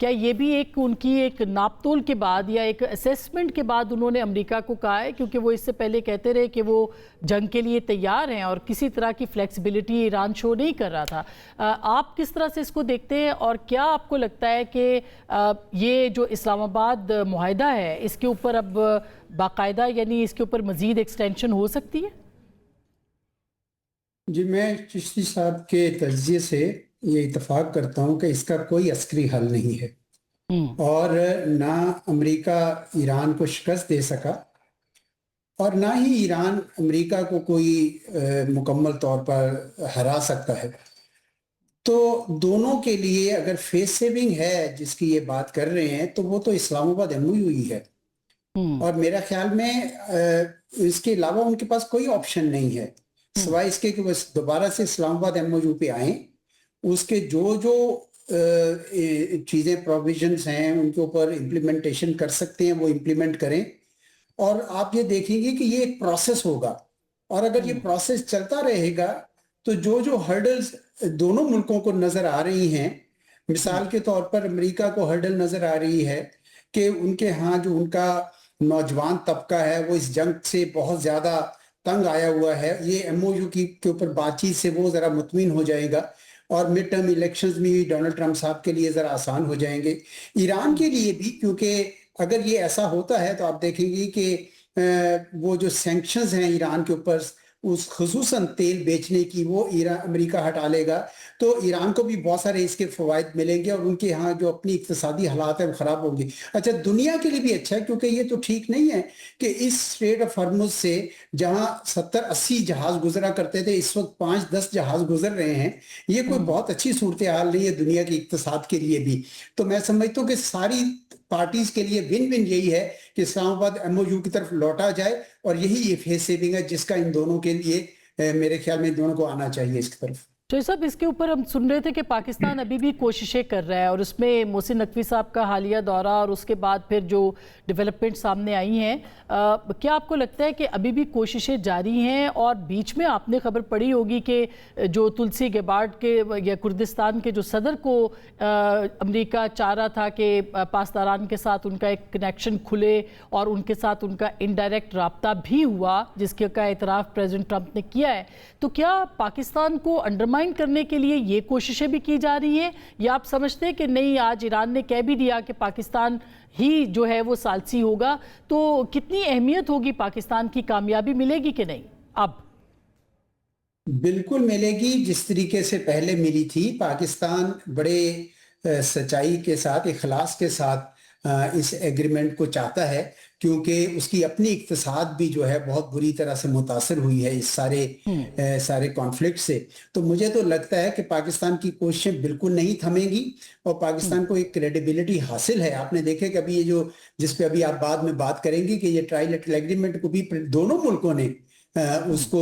کیا یہ بھی ایک ان کی ایک ناپ تول کے بعد یا ایک اسیسمنٹ کے بعد انہوں نے امریکہ کو کہا ہے؟ کیونکہ وہ اس سے پہلے کہتے رہے کہ وہ جنگ کے لیے تیار ہیں اور کسی طرح کی فلیکسیبلٹی ایران شو نہیں کر رہا تھا. آپ کس طرح سے اس کو دیکھتے ہیں اور کیا آپ کو لگتا ہے کہ یہ جو اسلام آباد معاہدہ ہے اس کے اوپر اب باقاعدہ یعنی اس کے اوپر مزید ایکسٹینشن ہو سکتی ہے؟ جی، میں چشتی صاحب کے تجزیے سے یہ اتفاق کرتا ہوں کہ اس کا کوئی عسکری حل نہیں ہے اور نہ امریکہ ایران کو شکست دے سکا اور نہ ہی ایران امریکہ کو کوئی مکمل طور پر ہرا سکتا ہے. تو دونوں کے لیے اگر فیس سیونگ ہے جس کی یہ بات کر رہے ہیں تو وہ تو اسلام آباد ایم او یو ہی ہے اور میرا خیال میں اس کے علاوہ ان کے پاس کوئی آپشن نہیں ہے سوائے اس کے کہ وہ دوبارہ سے اسلام آباد ایم او یو پہ آئیں. اس کے جو چیزیں پروویژنز ہیں ان کے اوپر امپلیمنٹیشن کر سکتے ہیں وہ امپلیمنٹ کریں اور آپ یہ دیکھیں گے کہ یہ ایک پروسیس ہوگا اور اگر یہ پروسیس چلتا رہے گا تو جو ہرڈلز دونوں ملکوں کو نظر آ رہی ہیں، مثال کے طور پر امریکہ کو ہرڈل نظر آ رہی ہے کہ ان کے ہاں جو ان کا نوجوان طبقہ ہے وہ اس جنگ سے بہت زیادہ تنگ آیا ہوا ہے، یہ ایم او یو کے اوپر بات چیت سے وہ ذرا مطمئن ہو جائے گا اور مڈ ٹرم الیکشنز میں بھی ڈونلڈ ٹرمپ صاحب کے لیے ذرا آسان ہو جائیں گے. ایران کے لیے بھی، کیونکہ اگر یہ ایسا ہوتا ہے تو آپ دیکھیں گے کہ وہ جو سینکشنز ہیں ایران کے اوپر اس خصوصاً تیل بیچنے کی وہ امریکہ ہٹا لے گا تو ایران کو بھی بہت سارے اس کے فوائد ملیں گے اور ان کے ہاں جو اپنی اقتصادی حالات ہیں وہ خراب ہوں گے. اچھا، دنیا کے لیے بھی اچھا ہے کیونکہ یہ تو ٹھیک نہیں ہے کہ اس اسٹریٹ آف ہرمز سے جہاں 70-80 جہاز گزرا کرتے تھے اس وقت 5-10 جہاز گزر رہے ہیں. یہ کوئی بہت اچھی صورتحال نہیں ہے دنیا کے اقتصاد کے لیے بھی. تو میں سمجھتا ہوں کہ ساری پارٹیز کے لیے ون ون یہی ہے کہ اسلام آباد ایم او یو کی طرف لوٹا جائے اور یہی یہ فیس سیونگ ہے جس کا ان دونوں کے لیے میرے خیال میں ان دونوں کو آنا چاہیے اس کی طرف. تو صاحب اس کے اوپر ہم سن رہے تھے کہ پاکستان ابھی بھی کوششیں کر رہا ہے اور اس میں محسن نقوی صاحب کا حالیہ دورہ اور اس کے بعد پھر جو ڈیولپمنٹ سامنے آئی ہیں، کیا آپ کو لگتا ہے کہ ابھی بھی کوششیں جاری ہیں؟ اور بیچ میں آپ نے خبر پڑھی ہوگی کہ جو تلسی گیبارڈ کے یا کردستان کے جو صدر کو امریکہ چاہ رہا تھا کہ پاسداران کے ساتھ ان کا ایک کنیکشن کھلے اور ان کے ساتھ ان کا انڈائریکٹ رابطہ بھی ہوا جس کا اعتراف پریزیڈنٹ ٹرمپ نے کیا ہے. تو کیا پاکستان کو انڈرمائن کرنے کے لیے یہ کوششیں بھی کی جا رہی ہیں یا آپ سمجھتے ہیں کہ نہیں، آج ایران نے کہہ بھی دیا کہ پاکستان ہی جو ہے وہ ثالثی ہوگا، تو کتنی اہمیت ہوگی پاکستان کی کامیابی ملے گی کہ نہیں؟ اب بالکل ملے گی، جس طریقے سے پہلے ملی تھی. پاکستان بڑے سچائی کے ساتھ، اخلاص کے ساتھ اس ایگریمنٹ کو چاہتا ہے کیونکہ اس کی اپنی اقتصاد بھی جو ہے بہت بری طرح سے متاثر ہوئی ہے اس سارے کانفلکٹ سے. تو مجھے تو لگتا ہے کہ پاکستان کی کوششیں بالکل نہیں تھمیں گی اور پاکستان کو ایک کریڈیبلٹی حاصل ہے. آپ نے دیکھا کہ ابھی یہ جس پہ ابھی آپ بعد میں بات کریں گے کہ یہ ٹرائی لیٹرل ایگریمنٹ کو بھی دونوں ملکوں نے اس کو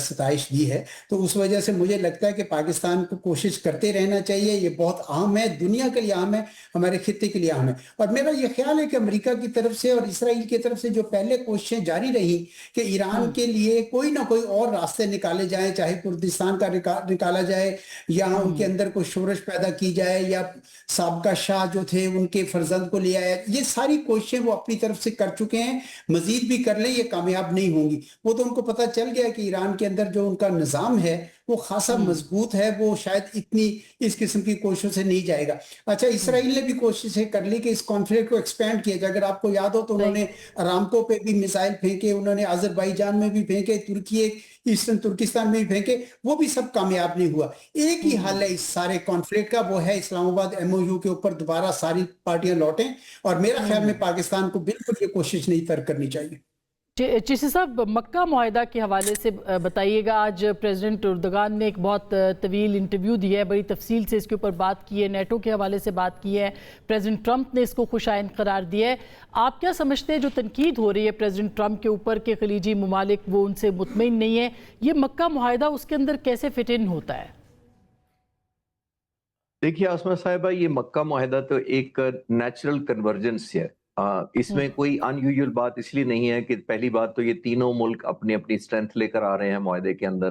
ستائش دی ہے. تو اس وجہ سے مجھے لگتا ہے کہ پاکستان کو کوشش کرتے رہنا چاہیے. یہ بہت اہم ہے، دنیا کے لیے اہم ہے، ہمارے خطے کے لیے اہم ہے. اور میرا یہ خیال ہے کہ امریکہ کی طرف سے اور اسرائیل کی طرف سے جو پہلے کوششیں جاری رہی کہ ایران کے لیے کوئی نہ کوئی اور راستے نکالے جائیں، چاہے کردستان کا نکالا جائے یا ان کے اندر کوئی شورش پیدا کی جائے یا سابقہ شاہ جو تھے ان کے فرزند کو لے آیا، یہ ساری کوششیں وہ اپنی طرف سے کر چکے ہیں. مزید بھی کر لیں، یہ کامیاب نہیں ہوں گی. وہ تو ان کو پتہ چل گیا کہ ایران کے اندر جو ان کا نظام ہے وہ خاصا مضبوط ہے، وہ شاید اتنی اس قسم کی کوششوں سے نہیں جائے گا. اچھا، اسرائیل نے بھی کوششیں کر لی کہ اس کانفلکٹ کو ایکسپینڈ کیا جائے. اگر آپ کو یاد ہو تو انہوں نے ارامکو پہ بھی میزائل پھینکے، انہوں نے آذربائیجان میں بھی پھینکے، ایسٹرن ترکستان میں بھی پھینکے، وہ بھی سب کامیاب نہیں ہوا. ایک ہی حل ہے اس سارے کانفلکٹ کا، وہ ہے اسلام آباد ایم او یو کے اوپر دوبارہ ساری پارٹیاں لوٹیں اور میرا خیال میں پاکستان کو بالکل یہ کوشش نہیں ترک کرنی چاہیے. چشتی صاحب، مکہ معاہدہ کے حوالے سے بتائیے گا. آج پریزیڈنٹ اردگان نے ایک بہت طویل انٹرویو دیا ہے، بڑی تفصیل سے اس کے اوپر بات کی ہے، نیٹو کے حوالے سے بات کی ہے. پریزیڈنٹ ٹرمپ نے اس کو خوش آئند قرار دیا ہے. آپ کیا سمجھتے ہیں جو تنقید ہو رہی ہے پریزیڈنٹ ٹرمپ کے اوپر کہ خلیجی ممالک وہ ان سے مطمئن نہیں ہے، یہ مکہ معاہدہ اس کے اندر کیسے فٹ ان ہوتا ہے؟ دیکھیے آسمہ صاحبہ، یہ مکہ معاہدہ تو ایک نیچرل کنورجنس ہے. اس میں کوئی ان یوزول بات اس لیے نہیں ہے کہ پہلی بات تو یہ تینوں ملک اپنی اپنی اسٹرینتھ لے کر آ رہے ہیں معاہدے کے اندر.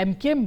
MKM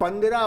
15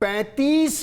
35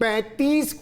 35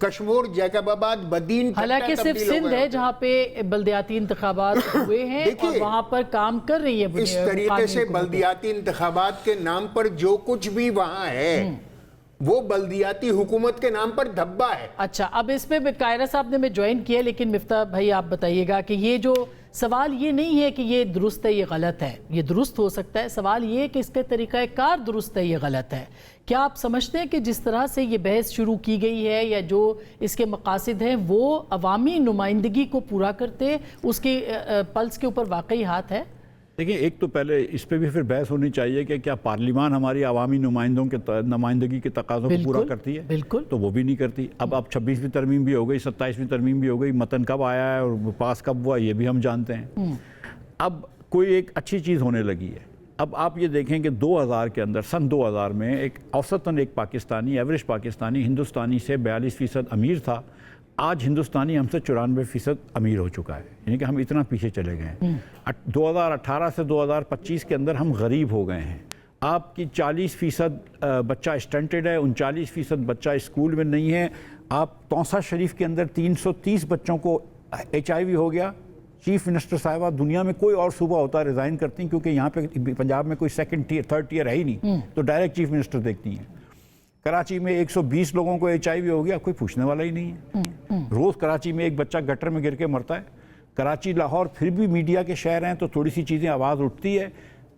کشمور، جیکب آباد، بدین حالانکہ صرف سندھ ہے جہاں پہ بلدیاتی انتخابات ہوئے ہیں اور وہاں پر کام کر رہی ہے اس طریقے سے بلدیاتی انتخابات کے نام پر جو کچھ بھی وہاں ہے وہ بلدیاتی حکومت کے نام پر دھبا ہے. اچھا، اب اس میں قاہرہ صاحب نے میں جوائن کیا، لیکن مفتاح بھائی آپ بتائیے گا کہ یہ جو سوال یہ نہیں ہے کہ یہ درست ہے یہ غلط ہے، یہ درست ہو سکتا ہے، سوال یہ ہے کہ اس کا طریقہ کار درست ہے یہ غلط ہے. کیا آپ سمجھتے ہیں کہ جس طرح سے یہ بحث شروع کی گئی ہے یا جو اس کے مقاصد ہیں وہ عوامی نمائندگی کو پورا کرتے، اس کے پلس کے اوپر واقعی ہاتھ ہے؟ دیکھیں، ایک تو پہلے اس پہ بھی پھر بحث ہونی چاہیے کہ کیا پارلیمان ہماری عوامی نمائندگی کے تقاضوں کو پورا کرتی ہے؟ بالکل، تو وہ بھی نہیں کرتی. اب 26ویں ترمیم بھی ہو گئی، 27ویں ترمیم بھی ہو گئی، متن کب آیا ہے اور پاس کب ہوا یہ بھی ہم جانتے ہیں. اب کوئی ایک اچھی چیز ہونے لگی ہے. اب آپ یہ دیکھیں کہ 2000 کے اندر، سن 2000 میں ایک اوسطاً ایک پاکستانی، ایوریج پاکستانی ہندوستانی سے 42% امیر تھا. آج ہندوستانی ہم سے 94% امیر ہو چکا ہے، یعنی کہ ہم اتنا پیچھے چلے گئے ہیں. 2018 سے 2025 کے اندر ہم غریب ہو گئے ہیں. آپ کی 40% بچہ اسٹنٹڈ ہے، 39% بچہ اسکول میں نہیں ہے. آپ توسہ شریف کے اندر 330 بچوں کو HIV ہو گیا. چیف منسٹر صاحبہ دنیا میں کوئی اور صوبہ ہوتا ریزائن کرتی ہیں، کیونکہ یہاں پہ پنجاب میں کوئی سیکنڈ ٹیئر، تھرڈ ٹیئر ہے ہی نہیں، تو ڈائریکٹ چیف منسٹر دیکھتی ہیں. کراچی میں 120 لوگوں کو HIV ہو گیا، کوئی پوچھنے والا ہی نہیں ہے. روز کراچی میں ایک بچہ گٹر میں گر کے مرتا ہے. کراچی، لاہور پھر بھی میڈیا کے شہر ہیں تو تھوڑی سی چیزیں آواز اٹھتی ہے.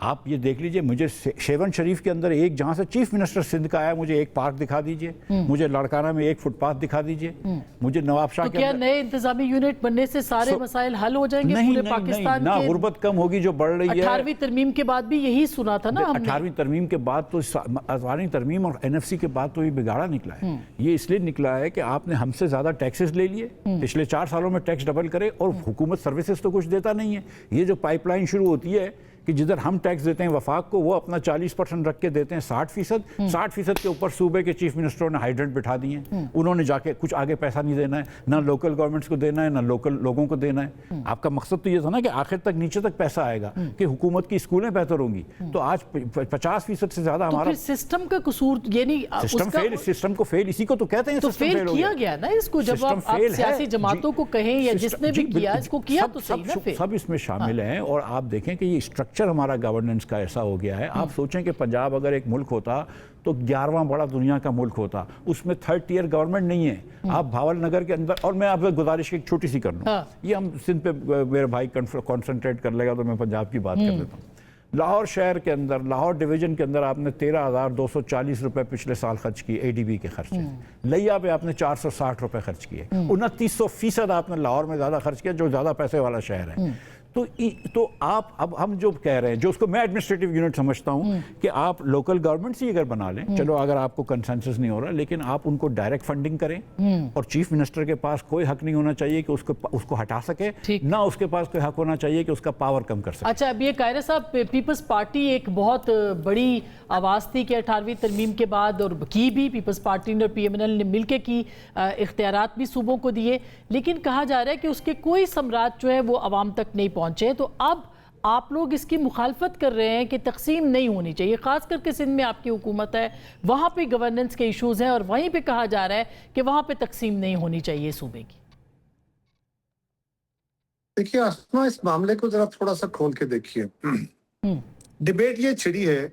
آپ یہ دیکھ لیجئے، مجھے شیون شریف کے اندر ایک، جہاں سے چیف منسٹر سندھ کا آیا، مجھے ایک پارک دکھا دیجئے، مجھے لڑکانہ میں ایک فٹ پاتھ دکھا دیجئے، مجھے نواب شاہ تو کیا نئے انتظامی یونٹ بننے سے سارے مسائل حل ہو جائیں گے پورے پاکستان نہ کے؟ غربت کم ہوگی جو بڑھ رہی ہے. 18ویں ترمیم کے بعد بھی یہی سنا تھا نا ہم نے. 18ویں ترمیم کے بعد تو 18ویں ترمیم اور NFC کے بعد تو یہ بگاڑا نکلا ہے. یہ اس لیے نکلا ہے کہ آپ نے ہم سے زیادہ ٹیکسز لے لیے، پچھلے 4 سالوں میں ٹیکس ڈبل کرے، اور حکومت سروسز تو کچھ دیتا نہیں ہے. یہ جو پائپ لائن شروع ہوتی ہے کہ جدھر ہم ٹیکس دیتے ہیں وفاق کو، وہ اپنا 40% رکھ کے دیتے ہیں 60% کے اوپر صوبے کے چیف منسٹروں نے ہائیڈرنٹ بٹھا دیے ہیں. انہوں نے جا کے کچھ آگے پیسہ نہیں دینا ہے، نہ لوکل گورنمنٹس کو دینا ہے، نہ لوکل لوگوں کو دینا ہے. آپ کا مقصد تو یہ تھا نا کہ آخر تک نیچے تک پیسہ آئے گا، کہ حکومت کی اسکولیں بہتر ہوں گی. تو آج 50% سے زیادہ ہمارا سسٹم کا قصور، یعنی سسٹم کو فیل اسی کو تو کہتے ہیں. تو فیل کیا گیا نا اس کو، جب آپ سیاسی جماعتوں کو کہیں یا جس نے بھی کیا اس کو کیا تو صحیح نا. سب اس میں شامل ہیں. اور آپ دیکھیں کہ یہ اسٹرکچر ہمارا گورننس کا ایسا ہو گیا ہے. آپ سوچیں کہ پنجاب اگر ایک ملک ہوتا تو 11واں بڑا دنیا کا ملک ہوتا. اس میں 3rd ٹیئر گورنمنٹ نہیں ہے. آپ بھاول نگر کے اندر، اور میں آپ سے گزارش ایک چھوٹی سی کر لوں، یہ ہم سندھ پہ میرے بھائی کانسنٹریٹ کر لے گا تو میں پنجاب کی بات کر لیتا ہوں. لاہور شہر کے اندر، لاہور ڈویژن کے اندر آپ نے 13,240 روپے پچھلے سال خرچ کیے ADB کے خرچے. لیا پہ آپ نے 460 روپے خرچ کیے. 2900% آپ نے لاہور میں زیادہ خرچ کیا، جو زیادہ پیسے والا شہر ہے. تو آپ، اب ہم جو کہہ رہے ہیں، جو اس کو میں ایڈمنسٹریٹو یونٹ سمجھتا ہوں، کہ آپ لوکل گورنمنٹ ہی اگر بنا لیں، چلو اگر آپ کو کنسنسس نہیں ہو رہا، لیکن آپ ان کو ڈائریکٹ فنڈنگ کریں، اور چیف منسٹر کے پاس کوئی حق نہیں ہونا چاہیے کہ اس کو ہٹا سکے، نہ اس کے پاس کوئی حق ہونا چاہیے کہ اس کا پاور کم کر سکے. اچھا، اب یہ قاہرہ صاحب، پیپلز پارٹی ایک بہت بڑی آواز تھی کہ 18ویں ترمیم کے بعد، اور کی بھی پیپلز پارٹی نے اور PMNL نے مل کے کی، اختیارات بھی صوبوں کو دیے، لیکن کہا جا رہا ہے کہ اس کے کوئی ثمرات جو ہے وہ عوام تک نہیں پہنچے. تو اب آپ لوگ اس کی مخالفت کر رہے ہیں کہ تقسیم نہیں ہونی چاہیے، خاص کر کے سندھ میں آپ کی حکومت ہے، وہاں پہ گورننس کے ایشوز ہیں، اور وہیں پہ کہا جا رہا ہے کہ وہاں پہ تقسیم نہیں ہونی چاہیے صوبے کی. دیکھیے آسما، اس معاملے کو ذرا تھوڑا سا کھول کے دیکھیے. ڈیبیٹ یہ چھڑی ہے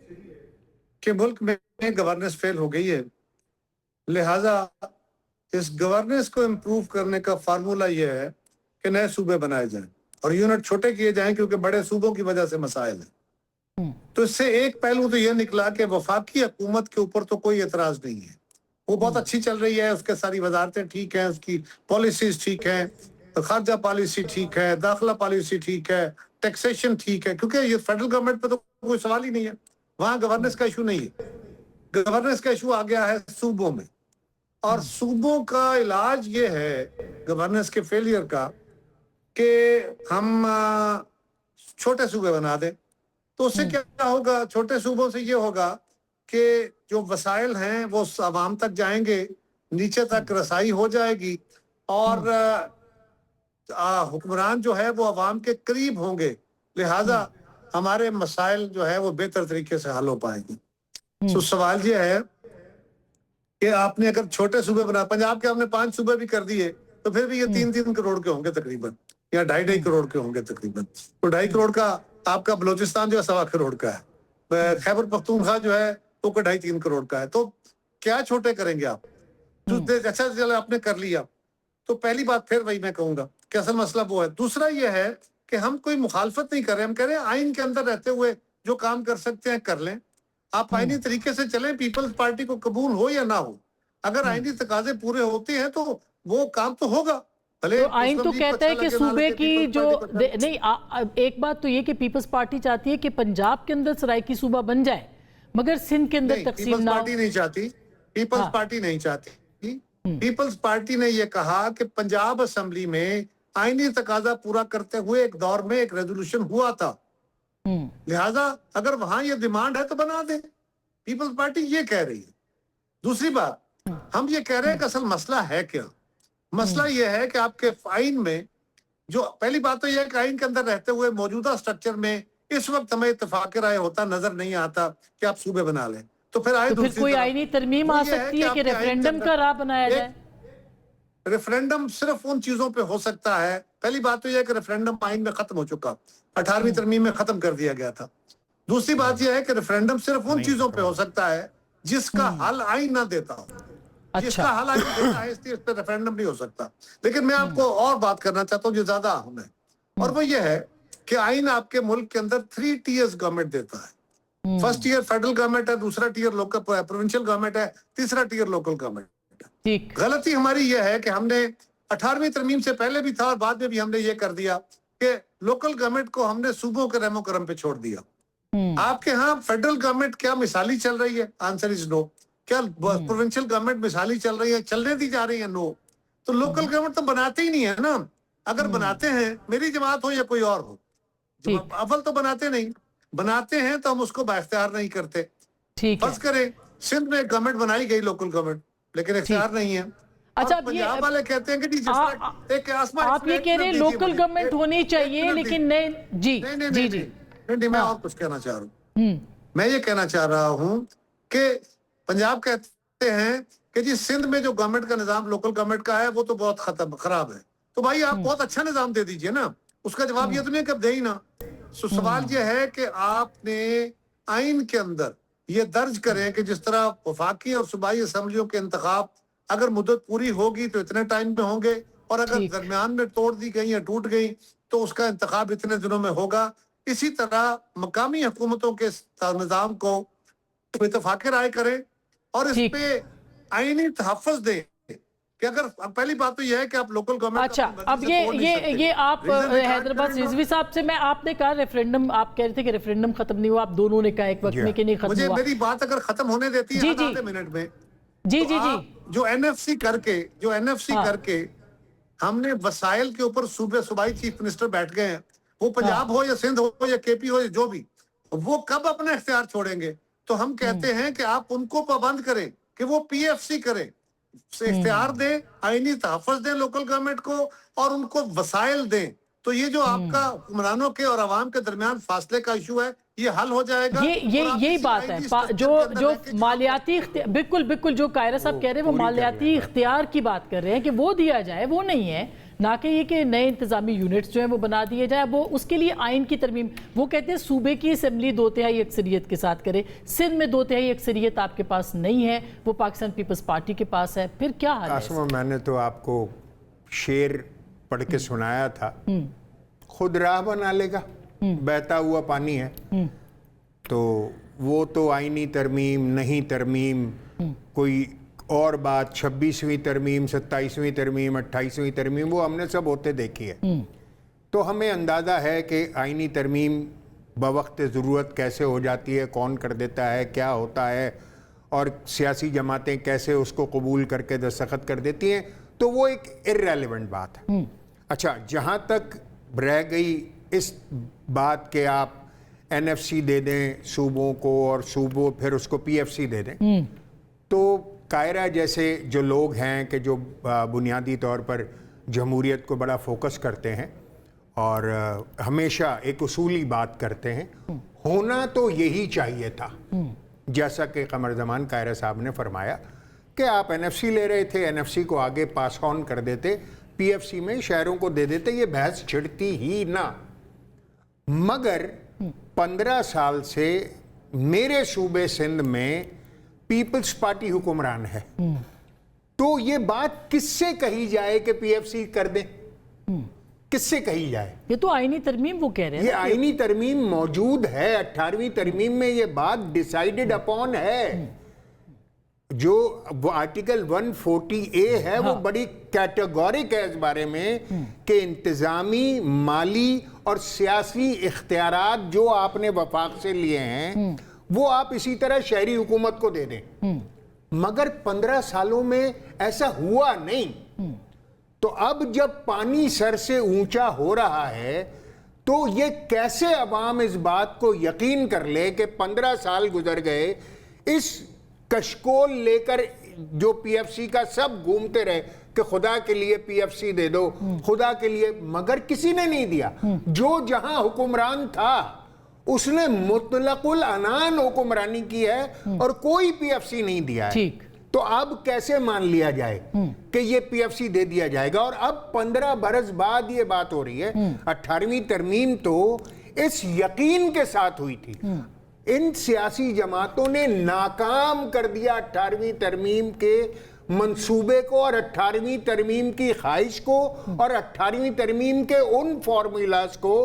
کہ ملک میں گورننس فیل ہو گئی ہے، لہٰذا اس گورننس کو امپروو کرنے کا فارمولہ یہ ہے کہ نئے صوبے بنائے جائیں اور یونٹ چھوٹے کیے جائیں، کیونکہ بڑے صوبوں کی وجہ سے مسائل ہیں. تو اس سے ایک پہلو تو یہ نکلا کہ وفاقی حکومت کے اوپر تو کوئی اعتراض نہیں ہے، وہ بہت اچھی چل رہی ہے، اس کے ساری وزارتیں ٹھیک ہیں، اس کی پالیسیز ٹھیک ہیں، خارجہ پالیسی ٹھیک ہے، داخلہ پالیسی ٹھیک ہے، ٹیکسیشن ٹھیک ہے، کیونکہ یہ فیڈرل گورنمنٹ پہ تو کوئی سوال ہی نہیں ہے، وہاں گورننس کا ایشو نہیں ہے. گورننس کا ایشو آ گیا ہے صوبوں میں، اور صوبوں کا علاج یہ ہے گورننس کے فیلئر کا کہ ہم چھوٹے صوبے بنا دیں. تو اس سے کیا ہوگا؟ چھوٹے صوبوں سے یہ ہوگا کہ جو وسائل ہیں وہ عوام تک جائیں گے، نیچے تک رسائی ہو جائے گی، اور حکمران جو ہے وہ عوام کے قریب ہوں گے، لہٰذا ہمارے مسائل جو ہے وہ بہتر طریقے سے حل ہو پائیں گے. تو سوال یہ ہے کہ آپ نے اگر چھوٹے صوبے بنا, پنجاب کے آپ نے 5 صوبے بھی کر دیے تو پھر بھی یہ 3-3 کروڑ کے ہوں گے تقریباً, یا 2.5 کروڑ کے ہوں گے تقریباً. تو 2.5 کروڑ کا آپ کا بلوچستان جو ہے 1.25 کروڑ کا ہے, خیبر پختونخوا جو ہے وہ 2.5-3 کروڑ کا ہے. تو کیا چھوٹے کریں گے آپ؟ اچھا چلو آپ نے کر لیا. تو پہلی بات پھر وہی میں کہوں گا کہ اصل مسئلہ وہ ہے. دوسرا یہ ہے کہ ہم کوئی مخالفت نہیں کر رہے, ہم کہہ رہے ہیں آئین کے اندر رہتے ہوئے جو کام کر سکتے ہیں کر لیں. آپ آئینی طریقے سے چلیں, پیپلز پارٹی کو قبول ہو یا نہ ہو, اگر آئینی تقاضے پورے ہوتے ہیں تو وہ کام تو ہوگا. تو آئین تو کہتا ہے کہ صوبے کی جو نہیں, ایک بات تو یہ کہ پیپلز پارٹی چاہتی ہے کہ پنجاب کے اندر سرائیکی صوبہ بن جائے مگر سندھ کے اندر تقسیم نہ ہو. پارٹی نہیں چاہتی, پیپلز پارٹی نہیں چاہتی. پیپلز پارٹی نے یہ کہا کہ پنجاب اسمبلی میں آئینی تقاضا پورا کرتے ہوئے ایک دور میں ایک ریزولوشن ہوا تھا, لہٰذا اگر وہاں یہ ڈیمانڈ ہے تو بنا دیں. پیپلز پارٹی یہ کہہ رہی ہے. دوسری بات, ہم یہ کہہ رہے ہیں کہ اصل مسئلہ ہے کیا. مسئلہ یہ ہے کہ آپ کے آئین میں جو پہلی بات تو یہ ہے کہ آئین کے اندر رہتے ہوئے موجودہ سٹرکچر میں اس وقت ہمیں اتفاق رائے ہوتا نظر نہیں آتا کہ آپ صوبے بنا لیں. تو پھر کوئی آئینی ترمیم آ سکتی ہے کہ ریفرینڈم کا راہ بنایا جائے. ریفرینڈم صرف ان چیزوں پہ ہو سکتا ہے. پہلی بات تو یہ ہے کہ ریفرینڈم آئین میں ختم ہو چکا, 18ویں ترمیم میں ختم کر دیا گیا تھا. دوسری بات یہ ہے کہ ریفرینڈم صرف ان چیزوں پہ ہو سکتا ہے جس کا حل آئین نہ دیتا ہو. جس کا حل آئین دیتا ہے اس پہ ریفرینڈم نہیں ہو سکتا. لیکن میں آپ کو اور بات کرنا چاہتا ہوں جو زیادہ اہم ہے, اور وہ یہ ہے کہ آئین آپ کے ملک کے اندر 3 tiers گورنمنٹ دیتا ہے. فرسٹ ٹیئر فیڈرل گورنمنٹ ہے, دوسرا ٹیئر لوکل پروونشل گورنمنٹ ہے, تیسرا ٹیئر لوکل گورنمنٹ. غلطی ہماری یہ ہے کہ ہم نے 18ویں ترمیم سے پہلے بھی تھا اور بعد میں بھی ہم نے یہ کر دیا کہ لوکل گورنمنٹ کو ہم نے صوبوں کے رحم و کرم پہ چھوڑ دیا. آپ کے ہاں فیڈرل گورنمنٹ کیا مثالی چل رہی ہے؟ آنسر از نو. کیا پروونشل گورنمنٹ مثالی چل رہی ہے, چلنے دی جا رہی ہے؟ نو. تو لوکل گورنمنٹ تو بناتے ہی نہیں ہے نا. اگر بناتے ہیں, میری جماعت ہو یا کوئی اور ہو, اول تو بناتے نہیں, بناتے ہیں تو ہم اس کو بااختیار نہیں کرتے. فرض کریں سندھ میں گورنمنٹ بنائی گئی لوکل گورنمنٹ, لیکن اختیار نہیں ہے. اچھا, پنجاب والے کہتے ہیں کہ جس طرح ایک آپ یہ کہہ رہے ہیں لوکل گورنمنٹ ہونی چاہیے لیکن نہیں. جی جی جی, میں اور کچھ کہنا چاہ رہا ہوں. میں یہ کہنا چاہ رہا ہوں کہ پنجاب کہتے ہیں کہ جی سندھ میں جو گورنمنٹ کا نظام لوکل گورنمنٹ کا ہے وہ تو بہت خراب ہے. تو بھائی آپ بہت اچھا نظام دے دیجئے نا. اس کا جواب یہ تو نہیں کہ دے ہی نا. سوال یہ ہے کہ آپ نے آئین کے اندر یہ درج کریں کہ جس طرح وفاقی اور صوبائی اسمبلیوں کے انتخاب اگر مدت پوری ہوگی تو اتنے ٹائم میں ہوں گے, اور اگر درمیان میں توڑ دی گئی یا ٹوٹ گئی تو اس کا انتخاب اتنے دنوں میں ہوگا. اسی طرح مقامی حکومتوں کے نظام کو اتفاق رائے کریں اور اس پہ آئینی تحفظ دیں کہ اگر پہلی بات تو یہ ہے کہ آپ لوکل گورنمنٹ. اچھا, اب یہ آپ حیدرآباد رضوی صاحب سے, میں آپ نے کہا ریفرینڈم, آپ کہہ رہے تھے کہ ریفرینڈم ختم نہیں ہوا, آپ دونوں نے کہا ایک وقت میں کہ نہیں ختم ہوا. میری بات اگر ختم ہونے دیتی ہے آدھے منٹ میں, جی جی جی, جو این ایف سی کر کے ہم نے وسائل کے اوپر صوبائی چیف منسٹر بیٹھ گئے ہیں, وہ پنجاب ہو یا سندھ ہو یا کے پی ہو یا جو بھی, وہ کب اپنا اختیار چھوڑیں گے؟ تو ہم کہتے ہیں کہ آپ ان کو پابند کریں کہ وہ پی ایف سی کریں, اختیار دیں, آئینی تحفظ دیں لوکل گورنمنٹ کو اور ان کو وسائل دیں. تو یہ جو آپ کا حکمرانوں کے اور عوام کے درمیان فاصلے کا ایشو ہے یہ حل ہو جائے گا. یہی بات ہے جو مالیاتی, بالکل جو قائرہ صاحب کہہ رہے ہیں وہ مالیاتی اختیار کی بات کر رہے ہیں کہ وہ دیا جائے, وہ نہیں ہے, نہ کہ یہ کہ نئے انتظامی یونٹس جو ہیں وہ بنا دیے جائیں. وہ اس کے لیے آئین کی ترمیم, وہ کہتے ہیں صوبے کی اسمبلی 2/3 اکثریت کے ساتھ کرے. سندھ میں 2/3 اکثریت آپ کے پاس نہیں ہے, وہ پاکستان پیپلز پارٹی کے پاس ہے. پھر کیا حال ہے؟ آسمہ, میں نے تو آپ کو شعر پڑھ کے سنایا تھا, خود راہ بنا لے گا, بہتا ہوا پانی ہے. تو وہ تو آئینی ترمیم نہیں ترمیم, کوئی اور بات, 26ویں ترمیم, 27ویں ترمیم, 28ویں ترمیم, وہ ہم نے سب ہوتے دیکھی ہے. تو ہمیں اندازہ ہے کہ آئینی ترمیم بوقت ضرورت کیسے ہو جاتی ہے, کون کر دیتا ہے, کیا ہوتا ہے, اور سیاسی جماعتیں کیسے اس کو قبول کر کے دستخط کر دیتی ہیں. تو وہ ایک ارریلیونٹ بات ہے. اچھا, جہاں تک رہ گئی اس بات کہ آپ این ایف سی دے دیں صوبوں کو اور صوبوں پھر اس کو پی ایف سی دے دیں, تو قائرہ جیسے جو لوگ ہیں کہ جو بنیادی طور پر جمہوریت کو بڑا فوکس کرتے ہیں اور ہمیشہ ایک اصولی بات کرتے ہیں, ہونا تو یہی چاہیے تھا, جیسا کہ قمر زمان قائرہ صاحب نے فرمایا کہ آپ این ایف سی لے رہے تھے, این ایف سی کو آگے پاس آن کر دیتے, پی ایف سی میں شہروں کو دے دیتے, یہ بحث چھڑتی ہی نہ. مگر 15 سال سے میرے صوبے سندھ میں پیپلز پارٹی حکمران ہے, تو یہ بات کس سے کہی جائے کہ پی ایف سی کر دیں؟ کس سے کہی جائے؟ یہ تو آئینی ترمیم وہ کہہ رہے ہیں, یہ آئینی ترمیم موجود ہے, 18ویں ترمیم میں یہ بات ڈیسائیڈڈ اپون ہے. جو وہ آرٹیکل 140A ہے وہ بڑی کیٹیگورک ہے اس بارے میں کہ انتظامی, مالی اور سیاسی اختیارات جو آپ نے وفاق سے لیے ہیں وہ آپ اسی طرح شہری حکومت کو دے دیں. مگر 15 سالوں میں ایسا ہوا نہیں. تو اب جب پانی سر سے اونچا ہو رہا ہے تو یہ کیسے عوام اس بات کو یقین کر لے کہ 15 سال گزر گئے, اس کشکول لے کر جو پی ایف سی کا سب گھومتے رہے کہ خدا کے لیے پی ایف سی دے دو, خدا کے لیے, مگر کسی نے نہیں دیا. جو جہاں حکمران تھا اس نے مطلق العنان حکمرانی کی ہے اور کوئی پی ایف سی نہیں دیا ہے. تو اب کیسے مان لیا جائے کہ یہ پی ایف سی دے دیا جائے گا؟ اور اب 15 برس بعد یہ بات ہو رہی ہے. 18ویں ترمیم تو اس یقین کے ساتھ ہوئی تھی. ان سیاسی جماعتوں نے ناکام کر دیا 18ویں ترمیم کے منصوبے کو اور 18ویں ترمیم کی خواہش کو اور 18ویں ترمیم کے ان فارمولاز کو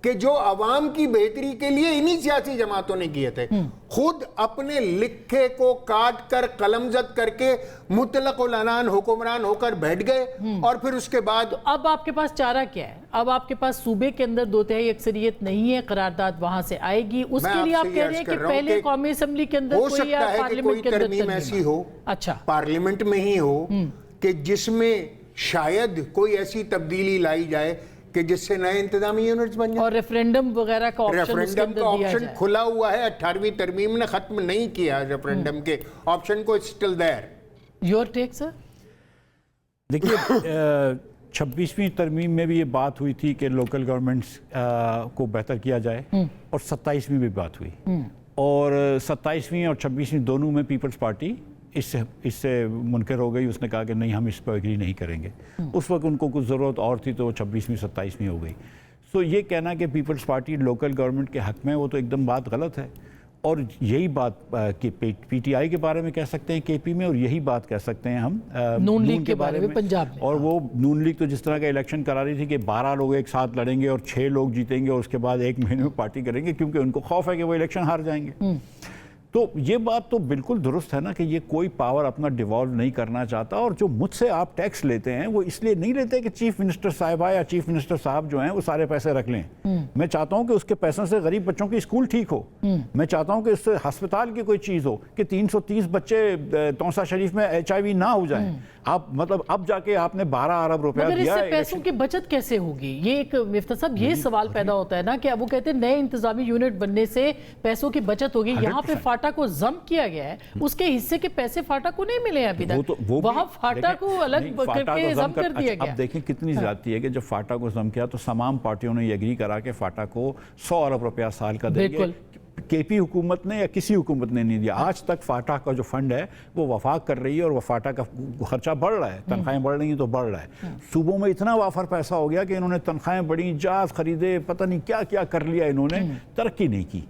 کہ جو عوام کی بہتری کے لیے انہی سیاسی جماعتوں نے کیے تھے. خود اپنے لکھے کو کاٹ کر قلمزد کر کے مطلق العنان حکمران ہو کر بیٹھ گئے, اور پھر اس کے بعد اب آپ کے پاس چارہ کیا ہے؟ اب آپ کے پاس صوبے کے اندر 2/3 اکثریت نہیں ہے, قرارداد وہاں سے آئے گی, اس کے لیے آپ کہہ رہے ہیں کہ پہلے قومی اسمبلی کے اندر ہو سکتا ہے کہ کوئی ترمیم ایسی ہو, اچھا پارلیمنٹ میں ہی ہو, کہ جس میں شاید کوئی ایسی تبدیلی لائی جائے کہ جس سے نئے انتظامی یونٹس بن جائیں, اور ریفرینڈم وغیرہ کا ریفرینڈم کا آپشن کھلا ہوا ہے. 18ویں ترمیم نے ختم نہیں کیا ریفرینڈم کے آپشن کو, اسٹل دیر. یور ٹیک سر؟ دیکھیے 26ویں ترمیم میں بھی یہ بات ہوئی تھی کہ لوکل گورنمنٹس کو بہتر کیا جائے, اور 27ویں بھی بات ہوئی, اور 27ویں اور 26ویں دونوں میں پیپلز پارٹی اس سے منکر ہو گئی. اس نے کہا کہ نہیں, ہم اس پہ ایگری نہیں کریں گے. اس وقت ان کو کچھ ضرورت اور تھی تو 26ویں 27ویں ہو گئی. سو یہ کہنا کہ پیپلز پارٹی لوکل گورنمنٹ کے حق میں, وہ تو ایک دم بات غلط ہے. اور یہی بات کہ پی ٹی آئی کے بارے میں کہہ سکتے ہیں کے پی میں, اور یہی بات کہہ سکتے ہیں ہم نون لیگ کے بارے میں پنجاب میں. اور وہ نون لیگ تو جس طرح کا الیکشن کرا رہی تھی کہ 12 لوگ ایک ساتھ لڑیں گے اور 6 لوگ جیتیں گے اور اس کے بعد 1 مہینے میں پارٹی کریں گے, کیونکہ ان کو خوف ہے کہ وہ الیکشن ہار جائیں گے. تو یہ بات تو بالکل درست ہے نا کہ یہ کوئی پاور اپنا ڈیوالو نہیں کرنا چاہتا. اور جو مجھ سے آپ ٹیکس لیتے ہیں وہ اس لیے نہیں لیتے کہ چیف منسٹر صاحبہ یا چیف منسٹر صاحب جو ہیں وہ سارے پیسے رکھ لیں. میں چاہتا ہوں کہ اس کے پیسوں سے غریب بچوں کی اسکول ٹھیک ہو. میں چاہتا ہوں کہ اس سے ہسپتال کی کوئی چیز ہو, کہ 330 بچے توسا شریف میں HIV نہ ہو جائیں. آپ مطلب اب جا کے آپ نے 12 ارب روپیہ دیا. مگر اس سے پیسوں کی بچت کیسے ہوگی؟ یہ ایک مفتی صاحب یہ سوال پیدا ہوتا ہے نا کہ اب وہ کہتے ہیں نئے انتظامی یونٹ بننے سے پیسوں کی بچت ہوگی. یہاں پہ فاٹا کو ضم کیا گیا ہے, اس کے حصے کے پیسے فاٹا کو نہیں ملے ابھی تک. وہاں فاٹا کو الگ کر کے ضم کر دیا گیا. اب دیکھیں کتنی زیادتی ہے کہ جب فاٹا کو ضم کیا تو تمام پارٹیوں نے یہ ایگری کرا کہ فاٹا کو 100 ارب روپیہ سال کا دیں گے. کے پی حکومت نے یا کسی حکومت نے نہیں دیا. آج تک فاٹا کا جو فنڈ ہے وہ وفاق کر رہی ہے, اور وہ فاٹا کا خرچہ بڑھ رہا ہے, تنخواہیں بڑھ رہی ہیں تو بڑھ رہا ہے. صوبوں میں اتنا وافر پیسہ ہو گیا کہ انہوں نے تنخواہیں بڑھی, جہاز خریدے, پتہ نہیں کیا کیا کر لیا انہوں نے, ترقی نہیں کی,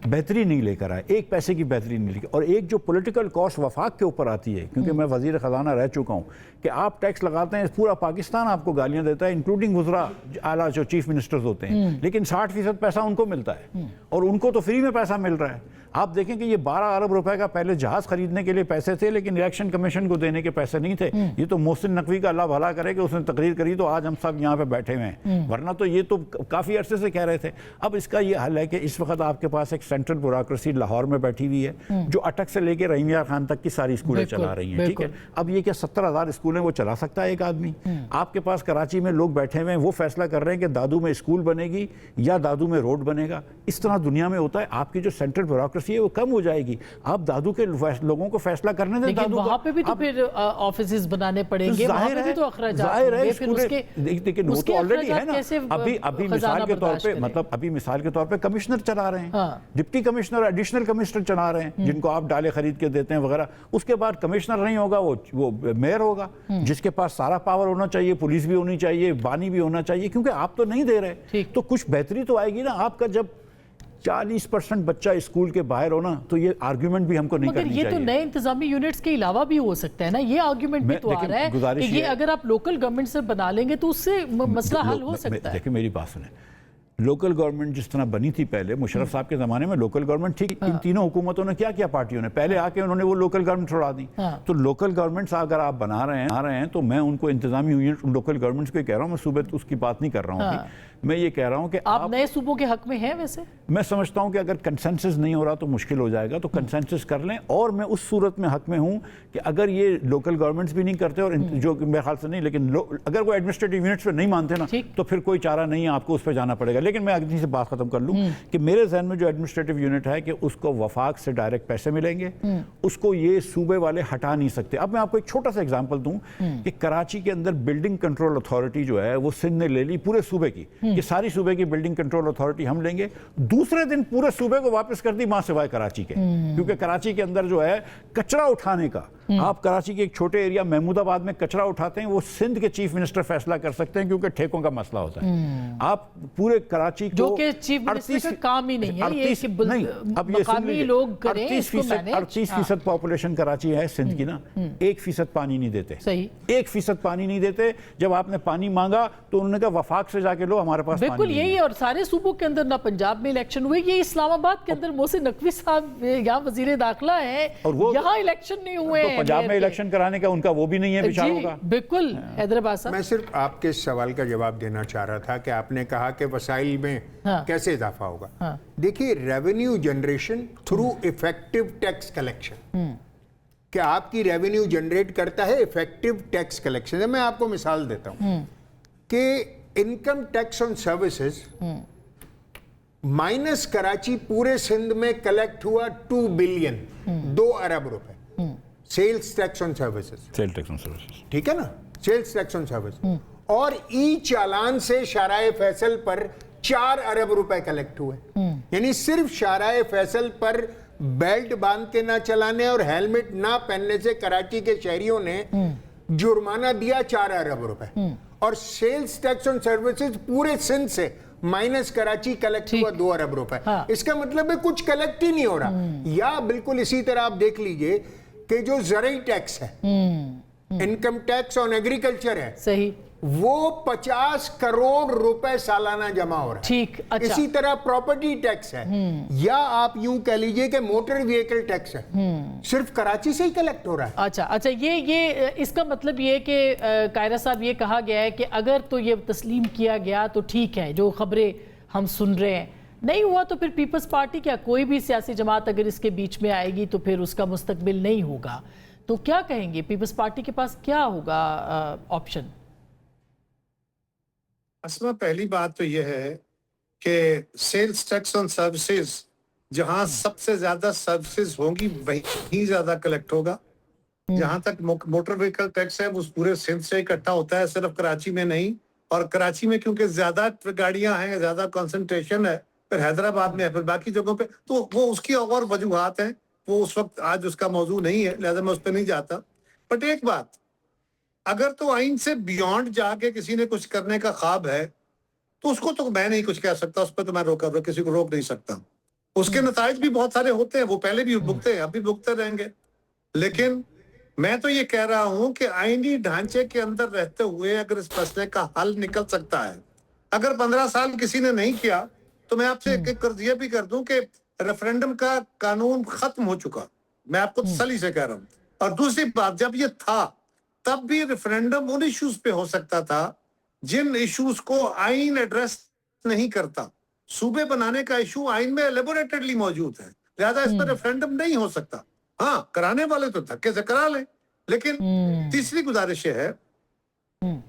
بہتری نہیں لے کر آئے, ایک پیسے کی بہتری نہیں لے. اور ایک جو پولیٹیکل کاسٹ وفاق کے اوپر آتی ہے, کیونکہ میں وزیر خزانہ رہ چکا ہوں, کہ آپ ٹیکس لگاتے ہیں, پورا پاکستان آپ کو گالیاں دیتا ہے, انکلوڈنگ وزراء اعلیٰ جو چیف منسٹرز ہوتے ہیں, لیکن 60% پیسہ ان کو ملتا ہے, اور ان کو تو فری میں پیسہ مل رہا ہے. آپ دیکھیں کہ یہ 12 ارب روپے کا پہلے جہاز خریدنے کے لیے پیسے تھے, لیکن الیکشن کمیشن کو دینے کے پیسے نہیں تھے. یہ تو محسن نقوی کا اللہ بھلا کرے کہ اس نے تقریر کری تو آج ہم سب یہاں پہ بیٹھے ہوئے ہیں, ورنہ تو یہ تو کافی عرصے سے کہہ رہے تھے. اب اس کا یہ حل ہے کہ اس وقت آپ کے پاس ایک سینٹرل بیوروکریسی لاہور میں بیٹھی ہوئی ہے, جو اٹک سے لے کے رحیم یار خان تک کی ساری اسکولیں چلا رہی ہیں. ٹھیک ہے, اب یہ کہ 70,000 اسکولیں وہ چلا سکتا ہے ایک آدمی. آپ کے پاس کراچی میں لوگ بیٹھے ہوئے ہیں, وہ فیصلہ کر رہے ہیں کہ دادو میں اسکول بنے گی یا دادو میں روڈ بنے گا. اس طرح دنیا میں ہوتا ہے. آپ کی جو سینٹرل بیوروکریسی بیوروکریسی ہے وہ کم ہو جائے گی. آپ دادو کے لوگوں کو فیصلہ کرنے دیں. لیکن وہاں پہ بھی تو پھر آفیسز بنانے پڑیں گے, وہاں پہ بھی تو اخراجات ہوں گے, پھر اس کے اخراجات کیسے ابھی مثال کے طور پہ ابھی مثال کے طور پہ کمشنر چلا رہے ہیں, ڈپٹی کمشنر ایڈیشنل کمشنر چلا رہے ہیں, جن کو آپ ڈالے خرید کے دیتے ہیں وغیرہ. اس کے بعد کمشنر نہیں ہوگا, وہ میئر ہوگا, جس کے پاس سارا پاور ہونا چاہیے, پولیس بھی ہونی چاہیے, بانی بھی ہونا چاہیے, کیونکہ آپ تو نہیں دے رہے. تو کچھ بہتری تو آئے گی نا. آپ کا جب 40% بچہ اسکول کے باہر ہونا تو یہ آرگیومنٹ بھی ہم کو نہیں کرنی چاہیے. مگر یہ تو نئے انتظامی یونٹس کے علاوہ بھی ہو سکتا ہے نا, یہ آرگیومنٹ بھی تو آ رہا ہے کہ یہ اگر آپ لوکل گورنمنٹ سے بنا لیں گے تو اس سے مسئلہ حل ہو سکتا ہے. دیکھیں میری بات سنیں, لوکل گورنمنٹ جس طرح بنی تھی پہلے مشرف صاحب کے زمانے میں, لوکل گورنمنٹ ٹھیک, ان تینوں حکومتوں نے کیا پارٹیوں نے پہلے آ کے انہوں نے وہ لوکل گورنمنٹ چھوڑا دی. تو لوکل گورنمنٹس اگر آپ بنا رہے ہیں تو میں ان کو انتظامی یونٹ لوکل گورنمنٹس کو کہہ رہا ہوں, میں صوبے اس کی بات نہیں کر رہا ہوں. میں یہ کہہ رہا ہوں کہ آپ نئے صوبوں کے حق میں ہیں. ویسے میں سمجھتا ہوں کہ اگر کنسنسس نہیں ہو رہا تو مشکل ہو جائے گا, تو کنسنسس کر لیں. اور میں اس صورت میں حق میں ہوں کہ اگر یہ لوکل گورنمنٹس بھی نہیں کرتے, اور جو میرے خیال سے نہیں, لیکن اگر وہ ایڈمنسٹریٹو یونٹس پہ نہیں مانتے نا تو پھر کوئی چارہ نہیں ہے, آپ کو اس پہ جانا پڑے گا. لیکن میں اگنی سے بات ختم کر لوں کہ میرے ذہن میں جو ایڈمنسٹریٹو یونٹ ہے کہ اس کو وفاق سے ڈائریکٹ پیسے ملیں گے, اس کو یہ صوبے والے ہٹا نہیں سکتے. اب میں آپ کو ایک چھوٹا سا ایگزامپل دوں کہ کراچی کے اندر بلڈنگ کنٹرول اتھارٹی جو ہے وہ سندھ نے لے لی پورے صوبے کی, کہ ساری صوبے کی بلڈنگ کنٹرول اتھارٹی ہم لیں گے. دوسرے دن پورے صوبے کو واپس کر دی, ماں سوائے کراچی کے, کیونکہ کراچی کے اندر جو ہے کچرا اٹھانے کا, آپ کراچی کے ایک چھوٹے ایریا محمود آباد میں کچرا اٹھاتے ہیں, وہ سندھ کے چیف منسٹر فیصلہ کر سکتے ہیں کیونکہ ٹھیکوں کا مسئلہ ہوتا ہے. آپ پورے کراچی کو, جو کہ چیف منسٹر کا کام ہی نہیں ہے, یہ کہ مقامی لوگ کریں اس کو مینیج. 38% پاپولیشن کراچی ہے سندھ کی نا, 1% پانی نہیں دیتے. صحیح, 1% پانی نہیں دیتے. جب آپ نے پانی مانگا تو انہوں نے کہا وفاق سے جا کے لو, ہمارے پاس بالکل یہی ہے. اور سارے صوبوں کے اندر, نہ پنجاب میں الیکشن ہوئے, یہ اسلام آباد کے اندر محسن نقوی صاحب یہاں وزیر داخلہ ہیں, یہاں الیکشن نہیں ہوئے. پنجاب میں الیکشن کرانے کا ان کا وہ بھی نہیں ہے بیچاروں کا. بالکل حیدرآباد صاحب, میں صرف آپ کے سوال کا جواب دینا چاہ رہا تھا کہ آپ نے کہا کہ وسائل میں کیسے اضافہ ہوگا. دیکھیے, revenue generation through effective tax collection, کہ آپ کی ریونیو جنریٹ کرتا ہے ایفیکٹو ٹیکس کلیکشن. میں آپ کو مثال دیتا ہوں کہ income tax on services minus Karachi پورے سندھ میں کلیکٹ ہوا 2 بلین, 2 ارب روپے. سیلز ٹیکس آن سروسز, ٹھیک ہے نا, سیلز ٹیکس آن سروس. اور ای چالان سے شارع فیصل پر 4 ارب روپے کلیکٹ ہوئے. یعنی صرف شارع فیصل پر بیلٹ باندھ کے نہ چلانے اور ہیلمٹ نہ پہننے سے کراچی کے شہریوں نے جرمانہ دیا 4 ارب روپے. اور سیلز ٹیکس آن سروسز پورے سندھ سے مائنس کراچی کلیکٹ ہوا 2 ارب روپے. اس کا مطلب ہے کچھ کلیکٹ ہی نہیں ہو رہا. یا بالکل اسی طرح آپ دیکھ لیجئے کہ جو زرعی ٹیکس ہے, انکم ٹیکس آن ایگریکلچر ہے, صحیح, وہ 50 کروڑ روپے سالانہ جمع ہو رہا ہے. ٹھیک, اسی طرح پراپرٹی ٹیکس ہے, یا آپ یوں کہہ لیجئے کہ موٹر ویکل ٹیکس ہے, صرف کراچی سے ہی کلیکٹ ہو رہا ہے. اچھا, یہ اس کا مطلب یہ کہ قائرہ صاحب یہ کہا گیا ہے کہ اگر تو یہ تسلیم کیا گیا تو ٹھیک ہے, جو خبریں ہم سن رہے ہیں, نہیں ہوا تو پھر پیپلز پارٹی کیا کوئی بھی سیاسی جماعت اگر اس کے بیچ میں آئے گی تو پھر اس کا مستقبل نہیں ہوگا. تو کیا کہیں گے, پیپلز پارٹی کے پاس کیا ہوگا آپشن؟ اصل میں پہلی بات تو یہ ہے کہ سیلز ٹیکس آن سروسز, جہاں سب سے زیادہ سروسز ہوں گی وہیں زیادہ کلیکٹ ہوگا. جہاں تک موٹر ویکل ٹیکس ہے وہ پورے سندھ سے اکٹھا ہوتا ہے, صرف کراچی میں نہیں. اور کراچی میں کیونکہ زیادہ گاڑیاں ہیں, زیادہ کنسنٹریشن ہے, پھر حیدرآباد میں ہے, پھر باقی جگہوں پہ, تو وہ اس کی اور وجوہات ہیں, وہ اس وقت آج اس کا موضوع نہیں ہے, لہذا میں اس پہ نہیں جاتا. بٹ ایک بات, اگر تو آئین سے بیونڈ جا کے کسی نے کچھ کرنے کا خواب ہے تو اس کو تو میں نہیں کچھ کہہ سکتا, اس پہ تو میں کسی کو روک نہیں سکتا. اس کے نتائج بھی بہت سارے ہوتے ہیں, وہ پہلے بھی بھگتے ہیں, اب بھی بھگتے رہیں گے. لیکن میں تو یہ کہہ رہا ہوں کہ آئینی ڈھانچے کے اندر رہتے ہوئے اگر اس مسئلے کا حل نکل سکتا ہے. اگر 15 سال کسی نے نہیں کیا تو میں آپ سے ایک یہ بھی کر دوں کہ ریفرینڈم کا قانون ختم ہو چکا, میں آپ کو تسلی سے کہہ رہا ہوں. اور دوسری بات, جب یہ تھا تب بھی ریفرینڈم ان ایشوز پہ ہو سکتا تھا جن ایشوز کو آئین ایڈریس نہیں کرتا. صوبے بنانے کا ایشو آئین میں ایلیبوریٹڈلی موجود ہے, لہذا اس پر ریفرینڈم نہیں ہو سکتا. ہاں, کرانے والے تو دھکے سے کرا لیں. لیکن تیسری گزارش یہ ہے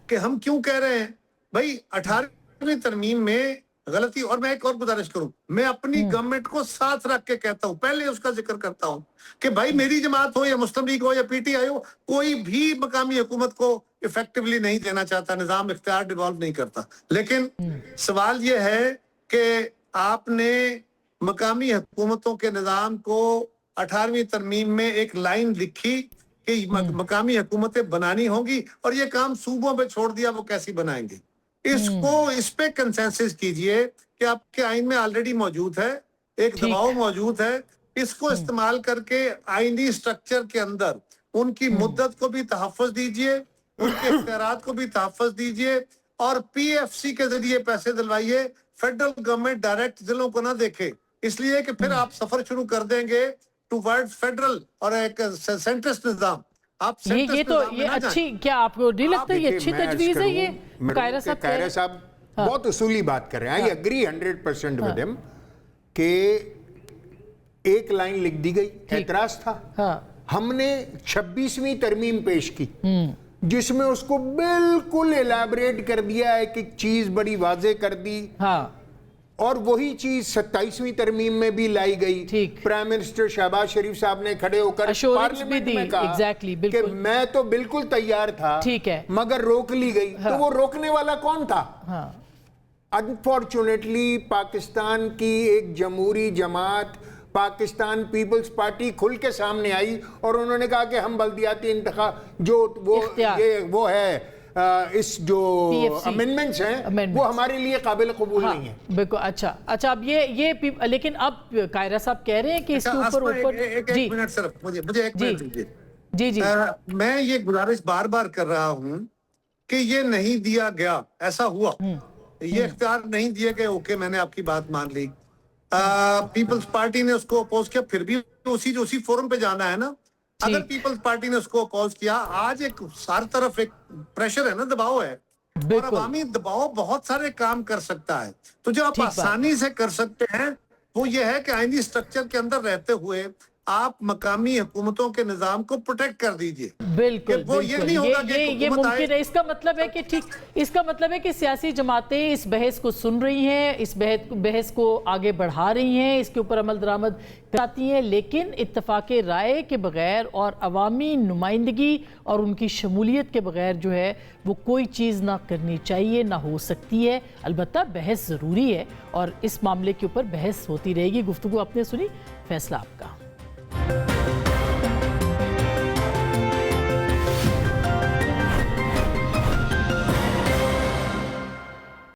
کہ ہم کیوں کہہ رہے ہیں بھائی 18ویں ترمیم میں غلطی. اور میں ایک اور گزارش کروں, میں اپنی گورنمنٹ کو ساتھ رکھ کے کہتا ہوں, پہلے اس کا ذکر کرتا ہوں کہ بھائی میری جماعت ہو یا مسلم لیگ ہو یا پی ٹی آئی ہو, کوئی بھی مقامی حکومت کو افیکٹولی نہیں دینا چاہتا, نظام اختیار ڈیوالو نہیں کرتا. لیکن سوال یہ ہے کہ آپ نے مقامی حکومتوں کے نظام کو 18ویں ترمیم میں ایک لائن لکھی کہ مقامی حکومتیں بنانی ہوں گی, اور یہ کام صوبوں پہ چھوڑ دیا, وہ کیسی بنائیں گے. اس پہ کنسنسس کیجئے کہ آپ کے آئین میں آلریڈی موجود ہے, ایک دباؤ موجود ہے, اس کو استعمال کر کے آئینی سٹرکچر کے اندر ان کی مدت کو بھی تحفظ دیجئے, ان کے اختیارات کو بھی تحفظ دیجئے, اور پی ایف سی کے ذریعے پیسے دلوائیے. فیڈرل گورنمنٹ ڈائریکٹ ضلعوں کو نہ دیکھے, اس لیے کہ پھر آپ سفر شروع کر دیں گے ٹو ورڈ فیڈرل اور ایک سینٹرسٹ نظام. یہ تو یہ اچھی, کیا آپ کو نہیں لگتا یہ اچھی تجویز ہے؟ یہ قاہرہ صاحب بہت اصولی بات کر رہے ہیں. I agree 100% with him کہ ایک لائن لکھ دی گئی, اعتراض تھا. ہم نے 26ویں ترمیم پیش کی جس میں اس کو بالکل ایلیبریٹ کر دیا, ایک ایک چیز بڑی واضح کر دی, اور وہی چیز 27ویں ترمیم میں بھی لائی گئی. پرائم منسٹر شہباز شریف صاحب نے کھڑے ہو کر پارلیمنٹ میں کہا کہ میں تو بالکل تیار تھا مگر روک لی گئی. تو وہ روکنے والا کون تھا؟ انفارچونیٹلی پاکستان کی ایک جمہوری جماعت پاکستان پیپلز پارٹی کھل کے سامنے آئی, اور انہوں نے کہا کہ ہم بلدیاتی انتخاب جو وہ ہے اس جو امینڈمنٹس ہیں وہ ہمارے لیے قابل قبول نہیں ہیں. بالکل. اچھا اب یہ لیکن اب قاہرہ صاحب کہہ رہے ہیں کہ اس کے اوپر ایک منٹ صرف مجھے ایک منٹ دیجیے. جی میں یہ گزارش بار بار کر رہا ہوں کہ یہ نہیں دیا گیا, ایسا ہوا, یہ اختیار نہیں دیے گئے. اوکے, میں نے آپ کی بات مان لی. پیپلز پارٹی نے اس کو اپوز کیا, پھر بھی اسی فورم پہ جانا ہے نا. اگر پیپلز پارٹی نے اس کو اپوز کیا, آج ایک ہر طرف ایک پریشر ہے نا, دباؤ ہے, اور عوامی دباؤ بہت سارے کام کر سکتا ہے. تو جو آپ آسانی سے کر سکتے ہیں وہ یہ ہے کہ آئینی سٹرکچر کے اندر رہتے ہوئے آپ مقامی حکومتوں کے نظام کو پروٹیکٹ کر دیجئے. بالکل, یہ ممکن ہے. اس کا مطلب ہے کہ اس کا مطلب ہے کہ سیاسی جماعتیں اس بحث کو سن رہی ہیں, اس بحث کو آگے بڑھا رہی ہیں, اس کے اوپر عمل درآمد کرتی ہیں, لیکن اتفاق رائے کے بغیر اور عوامی نمائندگی اور ان کی شمولیت کے بغیر جو ہے وہ کوئی چیز نہ کرنی چاہیے, نہ ہو سکتی ہے. البتہ بحث ضروری ہے اور اس معاملے کے اوپر بحث ہوتی رہے گی. گفتگو آپ نے سنی, فیصلہ آپ کا.